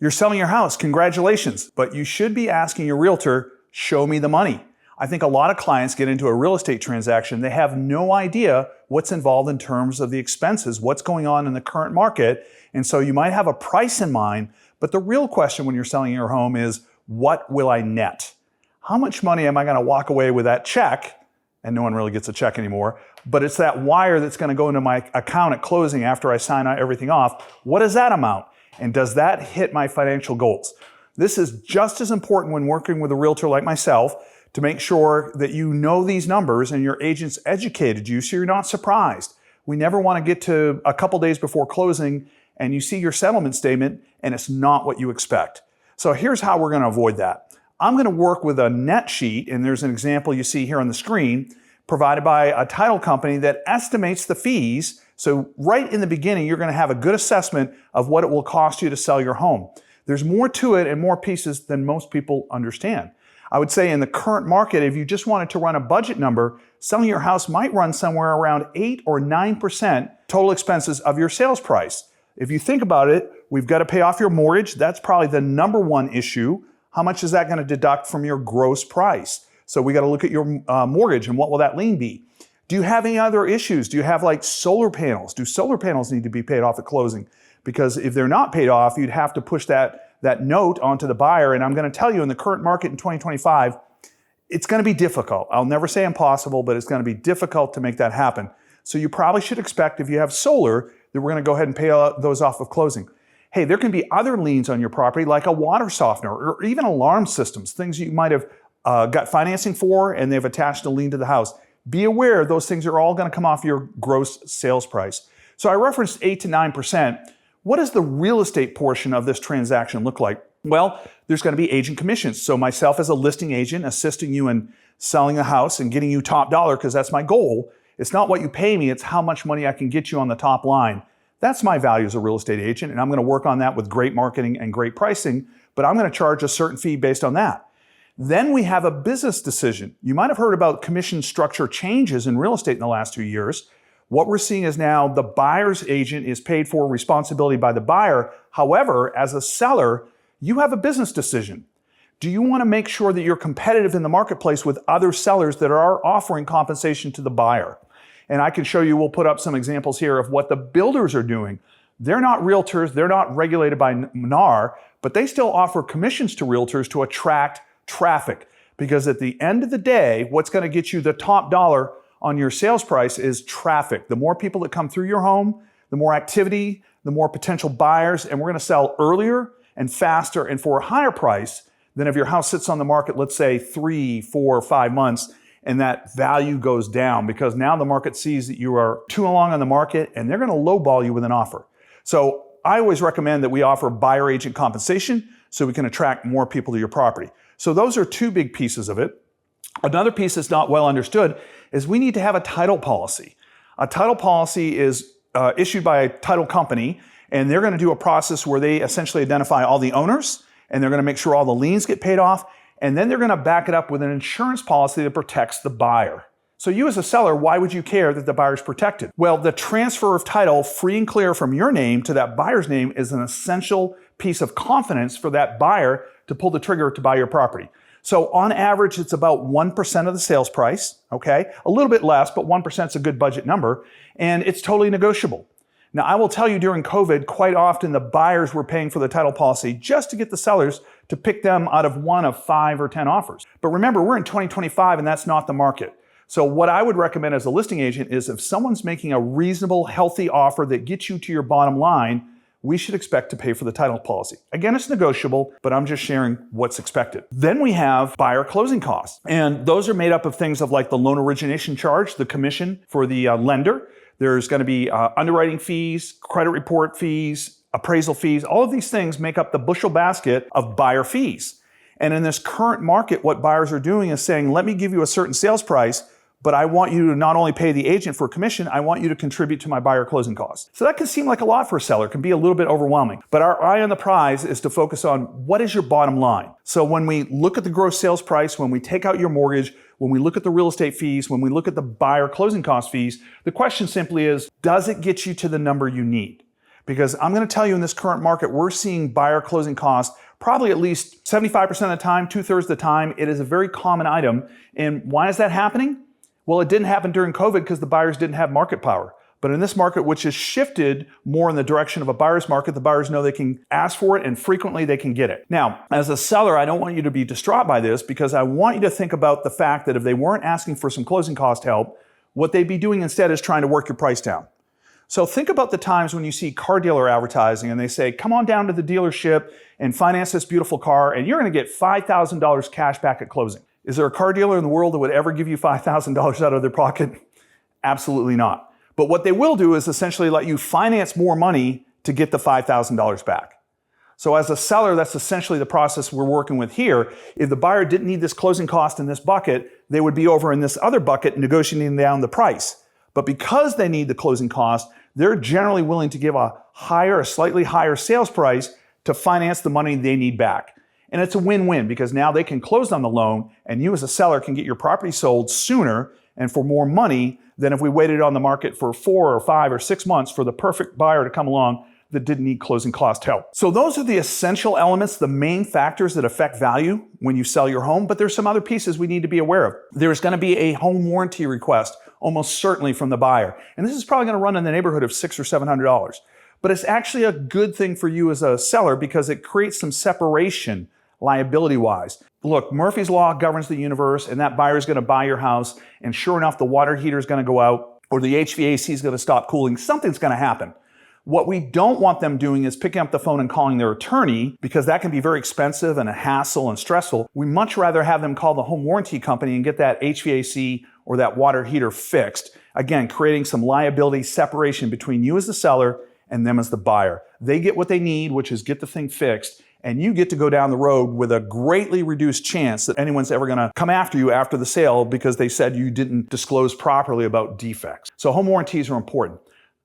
You're selling your house, congratulations, but you should be asking your realtor, show me the money. I think a lot of clients get into a real estate transaction, they have no idea what's involved in terms of the expenses, what's going on in the current market, and so you might have a price in mind, but the real question when you're selling your home is, what will I net? How much money am I going to walk away with that check? And no one really gets a check anymore, but it's that wire that's going to go into my account at closing after I sign everything off. What is that amount? And does that hit my financial goals? This is just as important when working with a realtor like myself to make sure that you know these numbers and your agent's educated you so you're not surprised. We never want to get to a couple days before closing and you see your settlement statement and it's not what you expect. So here's how we're going to avoid that. I'm going to work with a net sheet, and there's an example you see here on the screen, provided by a title company that estimates the fees. So right in the beginning, you're going to have a good assessment of what it will cost you to sell your home. There's more to it and more pieces than most people understand. I would say in the current market, if you just wanted to run a budget number, selling your house might run somewhere around 8 or 9% total expenses of your sales price. If you think about it, we've got to pay off your mortgage. That's probably the number one issue. How much is that going to deduct from your gross price? So we got to look at your mortgage and what will that lien be? Do you have any other issues? Do you have like solar panels? Do solar panels need to be paid off at closing? Because if they're not paid off, you'd have to push that note onto the buyer. And I'm going to tell you in the current market in 2025, it's going to be difficult. I'll never say impossible, but it's going to be difficult to make that happen. So you probably should expect if you have solar that we're going to go ahead and pay those off of closing. Hey, there can be other liens on your property like a water softener or even alarm systems, things you might have got financing for and they've attached a lien to the house. Be aware those things are all going to come off your gross sales price. So I referenced 8 to 9%. What does the real estate portion of this transaction look like? Well, there's going to be agent commissions. So myself as a listing agent assisting you in selling a house and getting you top dollar because that's my goal. It's not what you pay me, it's how much money I can get you on the top line. That's my value as a real estate agent, and I'm going to work on that with great marketing and great pricing, but I'm going to charge a certain fee based on that. Then we have a business decision. You might have heard about commission structure changes in real estate in the last 2 years. What we're seeing is now the buyer's agent is paid for responsibility by the buyer. However, as a seller, you have a business decision. Do you want to make sure that you're competitive in the marketplace with other sellers that are offering compensation to the buyer? And I can show you, we'll put up some examples here of what the builders are doing. They're not realtors, they're not regulated by NAR, but they still offer commissions to realtors to attract traffic. Because at the end of the day, what's going to get you the top dollar on your sales price is traffic. The more people that come through your home, the more activity, the more potential buyers, and we're going to sell earlier and faster and for a higher price than if your house sits on the market, let's say 3, 4, 5 months, and that value goes down because now the market sees that you are too long on the market and they're going to lowball you with an offer. So I always recommend that we offer buyer agent compensation so we can attract more people to your property. So those are two big pieces of it. Another piece that's not well understood is we need to have a title policy. A title policy is issued by a title company, and they're going to do a process where they essentially identify all the owners, and they're going to make sure all the liens get paid off, and then they're going to back it up with an insurance policy that protects the buyer. So you as a seller, why would you care that the buyer's protected? Well, the transfer of title free and clear from your name to that buyer's name is an essential piece of confidence for that buyer to pull the trigger to buy your property. So on average, it's about 1% of the sales price, okay? A little bit less, but 1% is a good budget number, and it's totally negotiable. Now, I will tell you during COVID, quite often the buyers were paying for the title policy just to get the sellers to pick them out of one of 5 or 10 offers. But remember, we're in 2025 and that's not the market. So what I would recommend as a listing agent is if someone's making a reasonable, healthy offer that gets you to your bottom line, we should expect to pay for the title policy. Again, it's negotiable, but I'm just sharing what's expected. Then we have buyer closing costs. And those are made up of things of like the loan origination charge, the commission for the lender. There's going to be underwriting fees, credit report fees, appraisal fees. All of these things make up the bushel basket of buyer fees. And in this current market, what buyers are doing is saying, let me give you a certain sales price, but I want you to not only pay the agent for commission, I want you to contribute to my buyer closing costs. So that can seem like a lot for a seller, can be a little bit overwhelming. But our eye on the prize is to focus on what is your bottom line. So when we look at the gross sales price, when we take out your mortgage, when we look at the real estate fees, when we look at the buyer closing cost fees, the question simply is, does it get you to the number you need? Because I'm going to tell you, in this current market, we're seeing buyer closing costs probably at least 75% of the time, 2/3 of the time. It is a very common item. And why is that happening? Well, it didn't happen during COVID because the buyers didn't have market power. But in this market, which has shifted more in the direction of a buyer's market, the buyers know they can ask for it and frequently they can get it. Now, as a seller, I don't want you to be distraught by this, because I want you to think about the fact that if they weren't asking for some closing cost help, what they'd be doing instead is trying to work your price down. So think about the times when you see car dealer advertising and they say, come on down to the dealership and finance this beautiful car and you're going to get $5,000 cash back at closing. Is there a car dealer in the world that would ever give you $5,000 out of their pocket? Absolutely not. But what they will do is essentially let you finance more money to get the $5,000 back. So as a seller, that's essentially the process we're working with here. If the buyer didn't need this closing cost in this bucket, they would be over in this other bucket negotiating down the price. But because they need the closing cost, they're generally willing to give a slightly higher sales price to finance the money they need back. And it's a win-win, because now they can close on the loan and you as a seller can get your property sold sooner and for more money than if we waited on the market for 4 or 5 or 6 months for the perfect buyer to come along that didn't need closing cost help. So those are the essential elements, the main factors that affect value when you sell your home, but there's some other pieces we need to be aware of. There's going to be a home warranty request, almost certainly from the buyer. And this is probably going to run in the neighborhood of $600 or $700. But it's actually a good thing for you as a seller because it creates some separation liability-wise. Look, Murphy's Law governs the universe, and that buyer is going to buy your house, and sure enough, the water heater is going to go out, or the HVAC is going to stop cooling. Something's going to happen. What we don't want them doing is picking up the phone and calling their attorney, because that can be very expensive and a hassle and stressful. We much rather have them call the home warranty company and get that HVAC or that water heater fixed. Again, creating some liability separation between you as the seller and them as the buyer. They get what they need, which is get the thing fixed, and you get to go down the road with a greatly reduced chance that anyone's ever going to come after you after the sale because they said you didn't disclose properly about defects. So home warranties are important.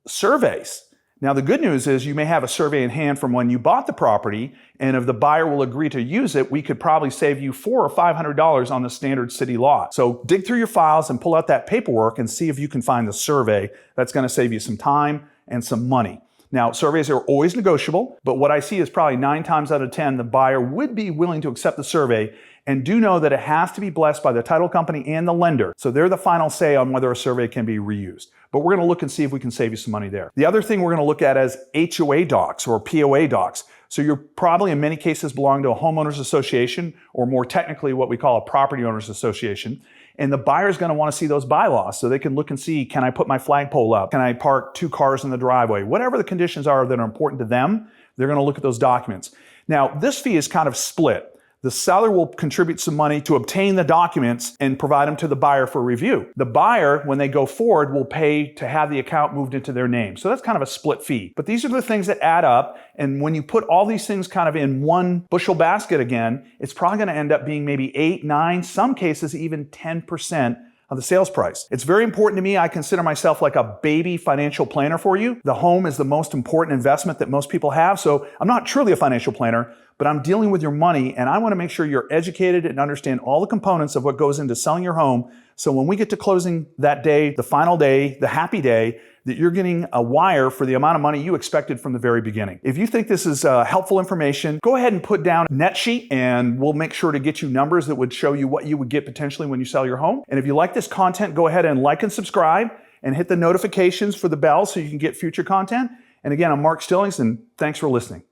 Surveys. Now, the good news is you may have a survey in hand from when you bought the property, and if the buyer will agree to use it, we could probably save you $400 or $500 on the standard city lot. So dig through your files and pull out that paperwork and see if you can find the survey. That's going to save you some time and some money. Now, surveys are always negotiable, but what I see is probably 9 times out of 10, the buyer would be willing to accept the survey, and do know that it has to be blessed by the title company and the lender. So they're the final say on whether a survey can be reused. But we're going to look and see if we can save you some money there. The other thing we're going to look at is HOA docs or POA docs. So you're probably in many cases belong to a homeowners association, or more technically what we call a property owners association. And the buyer's going to want to see those bylaws so they can look and see, can I put my flagpole up? Can I park 2 cars in the driveway? Whatever the conditions are that are important to them, they're going to look at those documents. Now, this fee is kind of split. The seller will contribute some money to obtain the documents and provide them to the buyer for review. The buyer, when they go forward, will pay to have the account moved into their name. So that's kind of a split fee. But these are the things that add up. And when you put all these things kind of in one bushel basket again, it's probably going to end up being maybe 8, 9, some cases even 10% of the sales price. It's very important to me. I consider myself like a baby financial planner for you. The home is the most important investment that most people have. So I'm not truly a financial planner, but I'm dealing with your money, and I want to make sure you're educated and understand all the components of what goes into selling your home. So when we get to closing that day, the final day, the happy day, that you're getting a wire for the amount of money you expected from the very beginning. If you think this is helpful information, go ahead and put down a net sheet, and we'll make sure to get you numbers that would show you what you would get potentially when you sell your home. And if you like this content, go ahead and like and subscribe and hit the notifications for the bell so you can get future content. And again, I'm Mark Stillings, and thanks for listening.